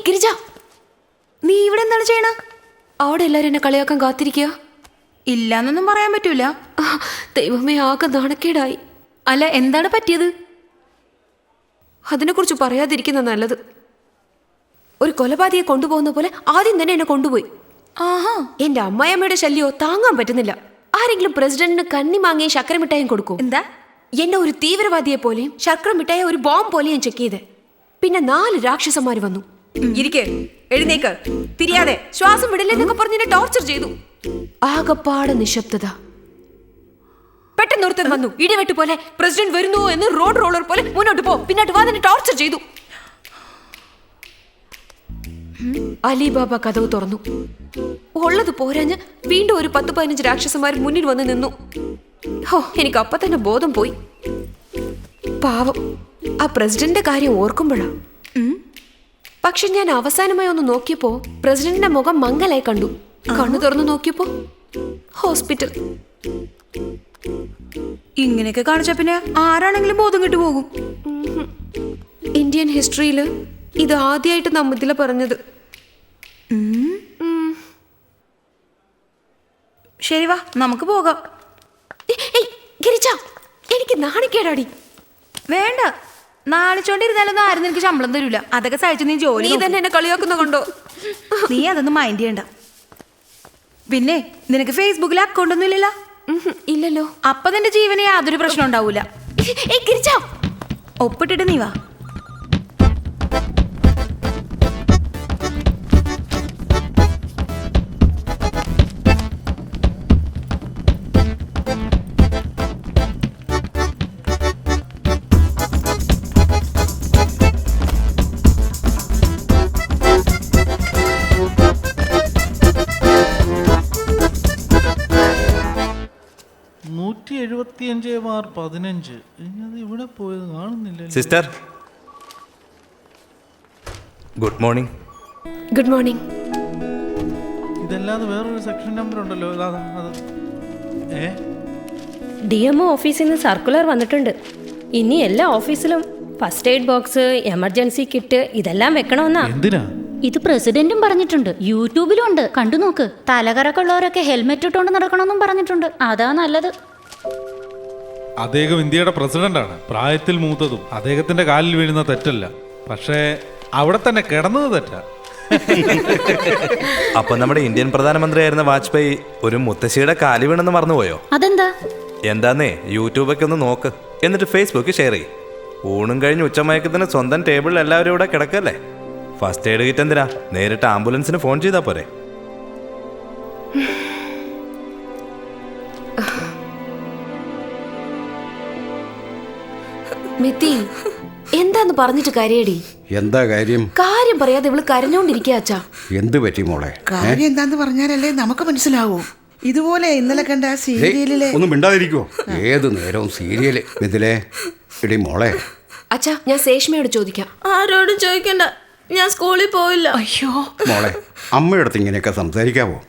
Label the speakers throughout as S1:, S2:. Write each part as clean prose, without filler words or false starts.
S1: ഗിരിജ, നീ ഇവിടെ എന്താണ് ചെയ്യണ? അവിടെ എല്ലാരും എന്നെ കളിയാക്കാൻ കാത്തിരിക്കുക.
S2: ഇല്ലാന്നൊന്നും പറയാൻ പറ്റൂല.
S1: ദൈവമേ, ആകെ നാണക്കേടായി.
S2: അല്ല, എന്താണ് പറ്റിയത്?
S1: അതിനെക്കുറിച്ച് പറയാതിരിക്കുന്ന നല്ലത്. ഒരു കൊലപാതകയെ കൊണ്ടുപോകുന്ന പോലെ ആദ്യം തന്നെ എന്നെ കൊണ്ടുപോയി.
S2: ആഹാ,
S1: എന്റെ അമ്മായിയമ്മയുടെ ശല്യമോ താങ്ങാൻ പറ്റുന്നില്ല. ആരെങ്കിലും പ്രസിഡന്റിന് കന്നി മാങ്ങയും ശർക്കര മിഠായും കൊടുക്കും?
S2: എന്താ?
S1: എന്നെ ഒരു തീവ്രവാദിയെ പോലെയും ശർക്കര മിഠായ ഒരു ബോംബ് പോലെയും ചെക്ക് ചെയ്ത്. പിന്നെ 4 രാക്ഷസന്മാര് വന്നു.
S2: ഇരിക്കെ, എഴുന്നേക്ക്, തിരിയാതെ,
S1: ശ്വാസം വിടില്ലെന്നൊക്കെ പറഞ്ഞ് എന്നെ ടോർച്ചർ ചെയ്തു. ആകപ്പാടെ നിശബ്ദത. പെട്ടെന്ന് ഒരുത്തൻ വന്നു, ഇടിവെട്ട് പോലെ. പ്രസിഡന്റ് വരുന്നു എന്ന് റോഡ് റോളർ പോലെ മുന്നോട്ട് പോ, പിന്നോട്ട് വാ, എന്നെ ടോർച്ചർ ചെയ്തു. അലിബാബ കഥവ് തുറന്നു. ഉള്ളത് പോരാഞ്ഞ് വീണ്ടും ഒരു 10-15 രാക്ഷസന്മാർ മുന്നിൽ വന്ന് നിന്നു. ഹോ, എനിക്ക് അപ്പൊ തന്നെ ബോധം പോയി. പാവം, ആ പ്രസിഡന്റിന്റെ കാര്യം ഓർക്കുമ്പോഴാ. പക്ഷെ ഞാൻ അവസാനമായി ഒന്ന് നോക്കിയപ്പോ പ്രസിഡന്റിന്റെ മുഖം മങ്ങലായി കണ്ടു. കണ്ണു തുറന്നു നോക്കിയപ്പോ ഹോസ്പിറ്റൽ.
S2: ഇങ്ങനെയൊക്കെ കാണിച്ച പിന്നെ ആരാണെങ്കിലും ബോധം കിട്ടു പോകും.
S1: ഇന്ത്യൻ ഹിസ്റ്ററിയിൽ ഇത് ആദ്യമായിട്ട് നമ്മതില പറഞ്ഞത്.
S2: ശരി, വാ, നമുക്ക് പോകാം.
S1: ഗിരിജ, എനിക്ക് നാണിക്കേടാടി.
S2: വേണ്ട, നാണിച്ചോണ്ടിരുന്നാലൊന്നും ആരും നിനക്ക് ശമ്പളം തരൂല. അതൊക്കെ സഹിച്ചു നീ ജോലി.
S1: നീ തന്നെ എന്നെ കളിയാക്കുന്ന കണ്ടോ?
S2: നീ അതൊന്നും മൈൻഡ് ചെയ്യണ്ട. പിന്നെ നിനക്ക് ഫേസ്ബുക്കിൽ അക്കൗണ്ട് ഒന്നും ഇല്ലല്ലോ?
S1: ഇല്ലല്ലോ.
S2: അപ്പൊ നിന്റെ ജീവന് യാതൊരു പ്രശ്നം ഉണ്ടാവൂല.
S1: ഗിരിജ,
S2: ഒപ്പിട്ടിട്ട് നീ വാ.
S3: ഇവിടെ പോയത് കാണുന്നില്ല.
S4: Sister, good morning.
S1: Good morning.
S3: ഇതല്ലാതെ വേറൊരു സെക്ഷൻ നമ്പർ ഉണ്ടല്ലോ. അത്
S5: DMO ഓഫീസിൽ നിന്ന് സർക്കുലർ വന്നിട്ടുണ്ട്. ഇനി എല്ലാ ഓഫീസിലും first aid box, emergency kit ഇതെല്ലാം വെക്കണമെന്നാ.
S3: എന്തിനാ?
S6: ഇത് പ്രസിഡന്റും പറഞ്ഞിട്ടുണ്ട്, യൂട്യൂബിലും ഉണ്ട്, കണ്ടു നോക്ക്. തലകറക്കുള്ളവരൊക്കെ ഹെൽമെറ്റ് ഇട്ടുകൊണ്ട് നടക്കണമെന്നും പറഞ്ഞിട്ടുണ്ട്. അതാ നല്ലത്.
S3: അദ്ദേഹം ഇന്ത്യയുടെ പ്രസിഡന്റാണ്, പ്രായത്തിൽ മൂത്തതും. അദ്ദേഹത്തിന്റെ കാലിൽ വീഴുന്ന തെറ്റല്ല, പക്ഷേ അവിടെ തന്നെ കിടന്നത് തെറ്റാ.
S4: അപ്പൊ നമ്മുടെ ഇന്ത്യൻ പ്രധാനമന്ത്രിയായിരുന്ന വാജ്പേയി ഒരു മുത്തശ്ശിയുടെ കാലി വീണെന്ന് മറന്നുപോയോ?
S6: അതെന്താ?
S4: എന്താന്നേ, യൂട്യൂബൊക്കെ ഒന്ന് നോക്ക്, എന്നിട്ട് ഫേസ്ബുക്ക് ഷെയർ ചെയ്യും. ഊണും കഴിഞ്ഞ് ഉച്ചമയക്കത്തിന് സ്വന്തം ടേബിളിൽ എല്ലാവരും ഇവിടെ കിടക്കല്ലേ. ഫസ്റ്റ് എയ്ഡ് കിറ്റ് എന്തിനാ? നേരിട്ട് ആംബുലൻസിന് ഫോൺ ചെയ്താ പോരെ.
S1: മിത്തി, എന്താന്ന് പറഞ്ഞിട്ട് കരയടി.
S7: എന്താ കാര്യം?
S1: കാര്യം പറയാതെ ഇവള് കരഞ്ഞോണ്ടിരിക്കുക. അച്ഛാ,
S7: എന്ത് പറ്റി മോളെ?
S8: കാര്യം എന്താന്ന് പറഞ്ഞാലല്ലേ നമുക്ക് മനസ്സിലാവൂ. ഇതുപോലെ ഇന്നലെ കണ്ട ആ സീരിയലിലെ.
S7: ഒന്നും മിണ്ടാതിരിക്കുവോ? ഏത് നേരവും സീരിയല്. ഇതിലെ ഇടി മോളെ.
S1: അച്ഛാ, ഞാൻ സേഷ്മയോട് ചോദിക്കാം.
S9: ആരോടും ചോദിക്കണ്ട, ഞാൻ സ്കൂളിൽ പോയില്ല.
S8: അയ്യോ
S7: മോളെ, അമ്മയടുത്ത് ഇങ്ങനെയൊക്കെ സംസാരിക്കാവോ?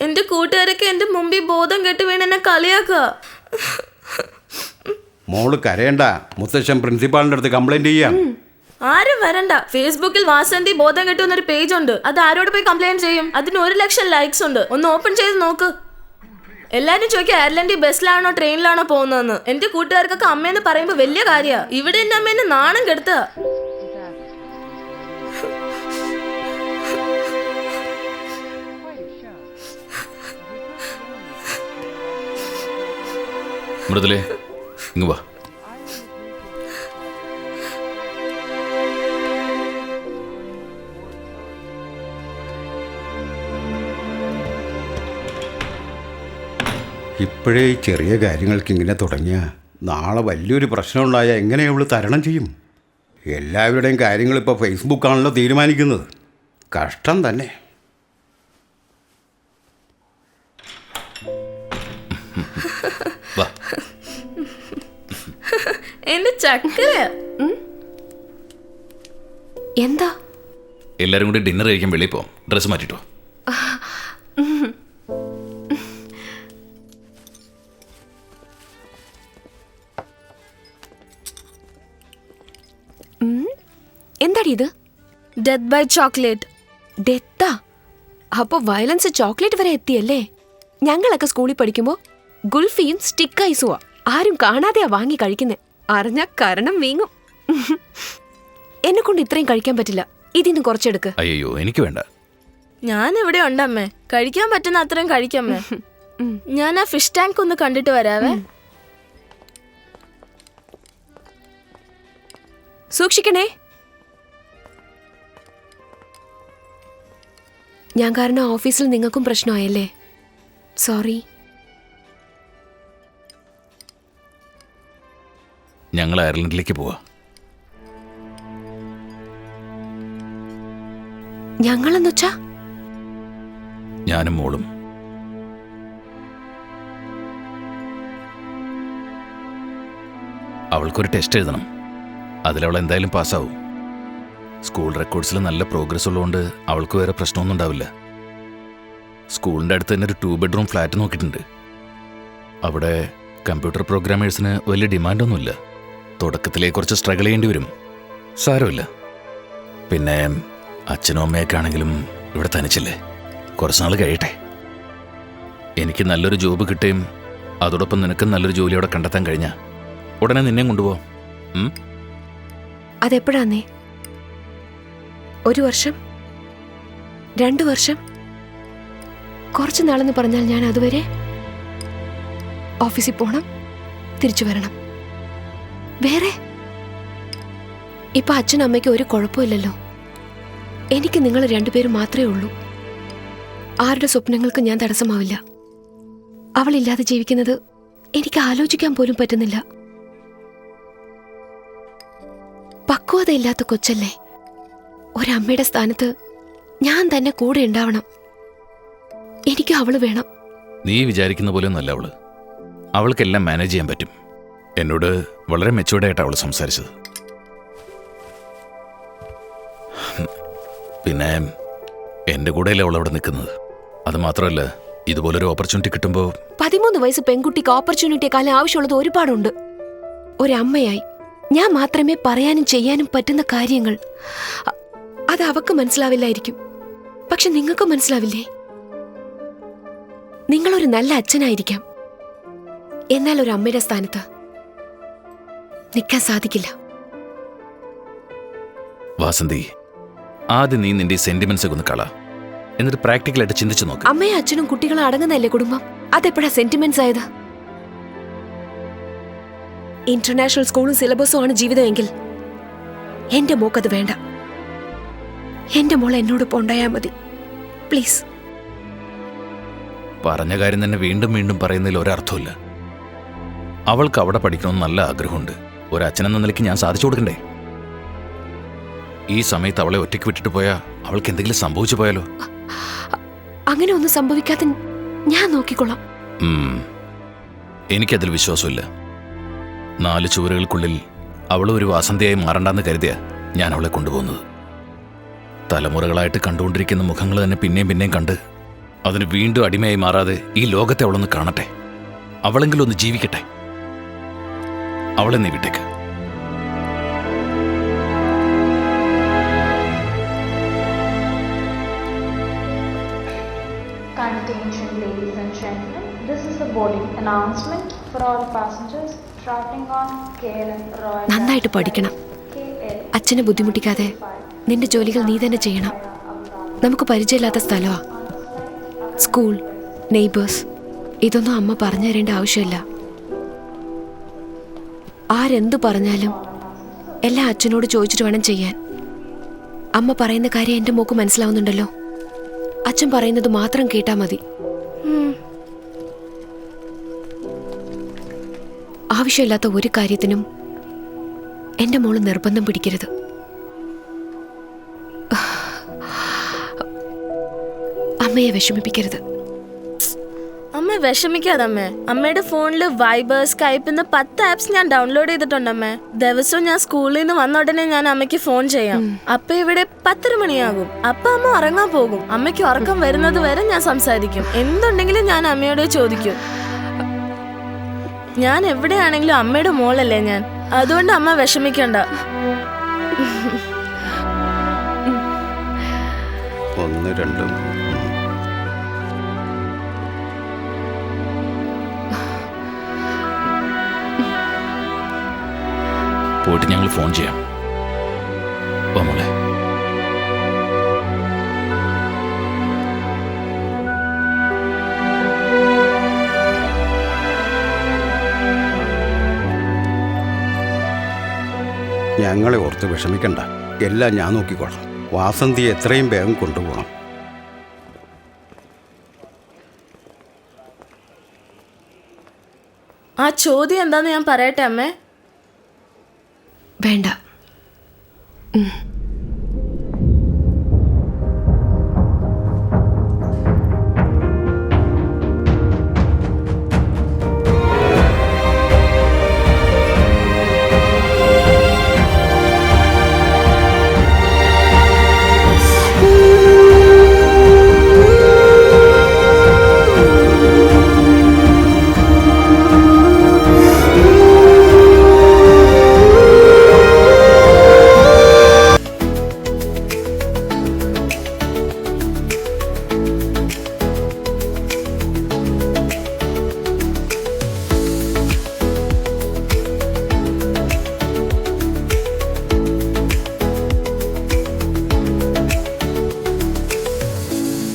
S9: എന്റെ കൂട്ടുകാരൊക്കെ എന്റെ മുമ്പിൽ ബോധം കെട്ട് വീണ് എന്നെ കളിയാക്കുക.
S7: മോള് കരയണ്ട, മുത്തശ്ശൻ പ്രിൻസിപ്പാളിന്റെ അടുത്ത് കംപ്ലൈന്റ് ചെയ്യാം.
S9: ആരും വരണ്ട. ഫേസ്ബുക്കിൽ വാസന്തി ബോധം കെട്ടു എന്നൊരു പേജ് ഉണ്ട്. അത് ആരോട് പോയി കംപ്ലൈന്റ് ചെയ്യും? അതിന് 1 ലക്ഷം ലൈക്സ് ഉണ്ട്. ഒന്ന് ഓപ്പൺ ചെയ്ത് നോക്ക്. എല്ലാരും ചോദിക്കുക എയർലൻഡിൽ ബസ്സിലാണോ ട്രെയിനിലാണോ പോകുന്നതെന്ന്. എന്റെ കൂട്ടുകാർക്കൊക്കെ അമ്മയെന്ന് പറയുമ്പോ വലിയ കാര്യ. ഇവിടെ എന്റെ അമ്മേനെ നാണം കെടുത്ത.
S10: മൃദുലേ, ഇങ്ങ് വാ.
S7: ഇപ്പോഴേ ഈ ചെറിയ കാര്യങ്ങൾക്ക് ഇങ്ങനെ തുടങ്ങിയ നാളെ വലിയൊരു പ്രശ്നം ഉണ്ടായാൽ എങ്ങനെ അവള് തരണം ചെയ്യും? എല്ലാവരുടെയും കാര്യങ്ങൾ ഇപ്പോൾ ഫേസ്ബുക്കാണല്ലോ തീരുമാനിക്കുന്നത്. കഷ്ടം തന്നെ.
S9: എന്റെ ചക്കര
S1: എന്താ?
S10: എല്ലാരും കൂടി ഡിന്നർ കഴിക്കാൻ വെളിയിൽ പോവാം. ഡ്രസ്സ് മാറ്റിട്ടോ.
S1: എന്താടി ഇത്?
S9: Death by chocolate.
S1: ഡെത്താ? അപ്പൊ വയലൻസ് ചോക്ലേറ്റ് വരെ എത്തിയല്ലേ? ഞങ്ങളൊക്കെ സ്കൂളിൽ പഠിക്കുമ്പോ ഗുൽഫിയും സ്റ്റിക്ക് ഐസുവാ. ആരും കാണാതെയാ വാങ്ങി കഴിക്കുന്നേ. അറിഞ്ഞ കരണം വീങ്ങും. എന്നെ കൊണ്ട് ഇത്രയും കഴിക്കാൻ പറ്റില്ല. ഇതിന്ന് കുറച്ചെടുക്ക്.
S10: അയ്യോ എനിക്ക് വേണ്ട.
S9: ഞാൻ ഇവിടെ ഉണ്ടമ്മേ, കഴിക്കാൻ പറ്റുന്ന അത്രയും കഴിക്കമ്മേ. ഞാൻ ആ ഫിഷ് ടാങ്ക് ഒന്ന് കണ്ടിട്ട് വരാവേ.
S1: സൂക്ഷിക്കണേ. ഞാൻ കാരണം ഓഫീസിൽ നിങ്ങൾക്കും പ്രശ്നമായല്ലേ? സോറി.
S10: ഞങ്ങൾ അയർലൻഡിലേക്ക് പോവാ.
S1: ഞങ്ങളെന്ന് വെച്ചാ?
S10: ഞാനും മോളും. അവൾക്കൊരു ടെസ്റ്റ് എഴുതണം. അതിലവൾ എന്തായാലും പാസ്സാവും. സ്കൂൾ റെക്കോർഡ്സിൽ നല്ല പ്രോഗ്രസ് ഉള്ളതുകൊണ്ട് അവൾക്ക് വേറെ പ്രശ്നമൊന്നും ഉണ്ടാവില്ല. സ്കൂളിൻ്റെ അടുത്ത് തന്നെ ഒരു 2 ബെഡ്റൂം ഫ്ലാറ്റ് നോക്കിയിട്ടുണ്ട്. അവിടെ കമ്പ്യൂട്ടർ പ്രോഗ്രാമേഴ്സിന് വലിയ ഡിമാൻഡൊന്നുമില്ല. തുടക്കത്തിലേ കുറച്ച് സ്ട്രഗിൾ ചെയ്യേണ്ടി വരും. സാരമില്ല. പിന്നെ അച്ഛനും അമ്മയൊക്കെ ആണെങ്കിലും ഇവിടെ തനിച്ചില്ലേ, കുറച്ച് നാൾ കഴിയട്ടെ. എനിക്ക് നല്ലൊരു ജോബ് കിട്ടുകയും അതോടൊപ്പം നിനക്കും നല്ലൊരു ജോലി അവിടെ കണ്ടെത്താൻ കഴിഞ്ഞാൽ ഉടനെ നിന്നെ കൊണ്ടുപോകാം.
S1: അതെപ്പോഴാന്നേ? 1 വർഷം? 2 വർഷം? കുറച്ച് നാളെന്ന് പറഞ്ഞാൽ ഞാൻ അതുവരെ ഓഫീസിൽ പോണം, തിരിച്ചു വരണം. വേറെ ഇപ്പൊ അച്ഛനും അമ്മയ്ക്ക് ഒരു കുഴപ്പമില്ലല്ലോ. എനിക്ക് നിങ്ങൾ 2 പേരും മാത്രമേ ഉള്ളൂ. ആരുടെ സ്വപ്നങ്ങൾക്ക് ഞാൻ തടസ്സമാവില്ല. അവളില്ലാതെ ജീവിക്കുന്നത് എനിക്ക് ആലോചിക്കാൻ പോലും പറ്റുന്നില്ല. പക്വതയില്ലാത്ത കൊച്ചല്ലേ. ഒരമ്മയുടെ സ്ഥാനത്ത് ഞാൻ തന്നെ കൂടെ ഉണ്ടാവണം. എനിക്ക് അവള് വേണം.
S10: നീ വിചാരിക്കുന്ന പോലെ ഒന്നല്ല അവള്. അവൾക്കെല്ലാം മാനേജ് ചെയ്യാൻ പറ്റും. എന്നോട് വളരെ മെച്ചൂർഡായിട്ടാണ് അവൾ സംസാരിച്ചത്. പിന്നെ എൻ്റെ കൂടെയല്ലേ അവൾ അവിടെ നിൽക്കുന്നത്. അത് മാത്രമല്ല, ഇതുപോലൊരു ഓപ്പർച്യൂണിറ്റി കിട്ടുമ്പോൾ
S1: 13 വയസ്സ് പെൺകുട്ടിക്ക് ഓപ്പർച്യൂണിറ്റിയെക്കാളും ആവശ്യമുള്ളത് ഒരുപാടുണ്ട്. ഒരമ്മയായി ഞാൻ മാത്രമേ പറയാനും ചെയ്യാനും പറ്റുന്ന കാര്യങ്ങൾ അത് അവക്ക് മനസ്സിലാവില്ലായിരിക്കും. പക്ഷെ നിങ്ങൾക്ക് മനസ്സിലാവില്ലേ? നിങ്ങളൊരു നല്ല അച്ഛനായിരിക്കാം, എന്നാൽ ഒരു അമ്മയുടെ സ്ഥാനത്ത് നിൽക്കാൻ സാധിക്കില്ല.
S10: വാസന്തി, ആദ്യം നീ നിന്റെ സെന്റിമെന്റ്സ് ഒന്ന് കള, എന്നിട്ട് പ്രാക്ടിക്കലായിട്ട് ചിന്തിച്ചു നോക്ക്.
S1: അമ്മയും അച്ഛനും കുട്ടികളും അടങ്ങുന്നതല്ലേ കുടുംബം. അതെപ്പോഴാ സെന്റിമെന്റ്സ് ആയത്? ഇന്റർനാഷണൽ സ്കൂളും സിലബസും ആണ് ജീവിതമെങ്കിൽ എന്റെ മോക്കത് വേണ്ട. എന്റെ മോൾ എന്നോടൊപ്പം ഉണ്ടായാൽ മതി, പ്ലീസ്.
S10: പറഞ്ഞ കാര്യം തന്നെ വീണ്ടും വീണ്ടും പറയുന്നതിൽ ഒരർത്ഥമില്ല. അവൾക്ക് അവിടെ പഠിക്കണമെന്ന് നല്ല ആഗ്രഹമുണ്ട്. ഒരച്ഛനെന്ന നിലയ്ക്ക് ഞാൻ സാധിച്ചു കൊടുക്കണ്ടേ? ഈ സമയത്ത് അവളെ ഒറ്റയ്ക്ക് വിട്ടിട്ട് പോയാൽ അവൾക്ക് എന്തെങ്കിലും സംഭവിച്ചു പോയാലോ?
S1: അങ്ങനെ ഒന്നും സംഭവിക്കാതെ ഞാൻ നോക്കിക്കൊള്ളാം.
S10: എനിക്കതിൽ വിശ്വാസമില്ല. 4 ചുവരുകൾക്കുള്ളിൽ അവൾ ഒരു വാസന്തിയായി മാറണ്ടെന്ന് കരുതിയാ ഞാൻ അവളെ കൊണ്ടുപോകുന്നത്. തലമുറകളായിട്ട് കണ്ടുകൊണ്ടിരിക്കുന്ന മുഖങ്ങൾ തന്നെ പിന്നെയും പിന്നെയും കണ്ട് അതിന് വീണ്ടും അടിമയായി മാറാതെ ഈ ലോകത്തെ അവളൊന്ന് കാണട്ടെ. അവളെങ്കിലും ഒന്ന് ജീവിക്കട്ടെ. അവളെ നീ വിട്ടേക്ക്.
S11: Attention ladies and gentlemen, this is the boarding announcement for all passengers traveling on KLM Royal.
S1: നന്നായിട്ട് പഠിക്കണം. അച്ഛനെ ബുദ്ധിമുട്ടിക്കാതെ നിന്റെ ജോലികൾ നീ തന്നെ ചെയ്യണം. നമുക്ക് പരിചയമില്ലാത്ത സ്ഥലമാ. സ്കൂൾ, നെയ്ബേഴ്സ്, ഇതൊന്നും അമ്മ പറഞ്ഞു തരേണ്ട ആവശ്യമില്ല. ആരെന്തു പറഞ്ഞാലും എല്ലാം അച്ഛനോട് ചോദിച്ചിട്ട് വേണം ചെയ്യാൻ. അമ്മ പറയുന്ന കാര്യം എൻ്റെ മോക്ക് മനസ്സിലാവുന്നുണ്ടല്ലോ. അച്ഛൻ പറയുന്നത് മാത്രം കേട്ടാ മതി. ആവശ്യമില്ലാത്ത ഒരു കാര്യത്തിനും എൻ്റെ മോള് നിർബന്ധം പിടിക്കരുത്. അമ്മയെ വിഷമിപ്പിക്കരുത്.
S9: അമ്മ വിഷമിക്കാതമ്മേ. അമ്മയുടെ ഫോണില് വൈബർ, സ്കൈപ്പ് എന്ന് 10 ആപ്സ് ഞാൻ ഡൗൺലോഡ് ചെയ്തിട്ടുണ്ടമ്മേ. ദിവസവും ഞാൻ സ്കൂളിൽ നിന്ന് വന്ന ഉടനെ ഞാൻ അമ്മയ്ക്ക് ഫോൺ ചെയ്യാം. അപ്പൊ ഇവിടെ 10 മണിയാകും. അപ്പൊ അമ്മ ഉറങ്ങാൻ പോകും. അമ്മയ്ക്ക് ഉറക്കം വരുന്നത് വരെ ഞാൻ സംസാരിക്കും. എന്തുണ്ടെങ്കിലും ഞാൻ അമ്മയോട് ചോദിക്കും. ഞാൻ എവിടെയാണെങ്കിലും അമ്മയുടെ മോളല്ലേ ഞാൻ. അതുകൊണ്ട് അമ്മ വിഷമിക്കണ്ട.
S7: 1 2
S10: പോയിട്ട് ഞങ്ങൾ ഫോൺ ചെയ്യാം. വാ മോളെ.
S7: ഞങ്ങളെ ഓർത്ത് വിഷമിക്കണ്ട, എല്ലാം ഞാൻ നോക്കിക്കോളാം. വാസന്തി എത്രയും വേഗം കൊണ്ടുപോകണം.
S9: ആ ചോദ്യം എന്താന്ന് ഞാൻ പറയട്ടെ അമ്മേ?
S1: വേണ്ട.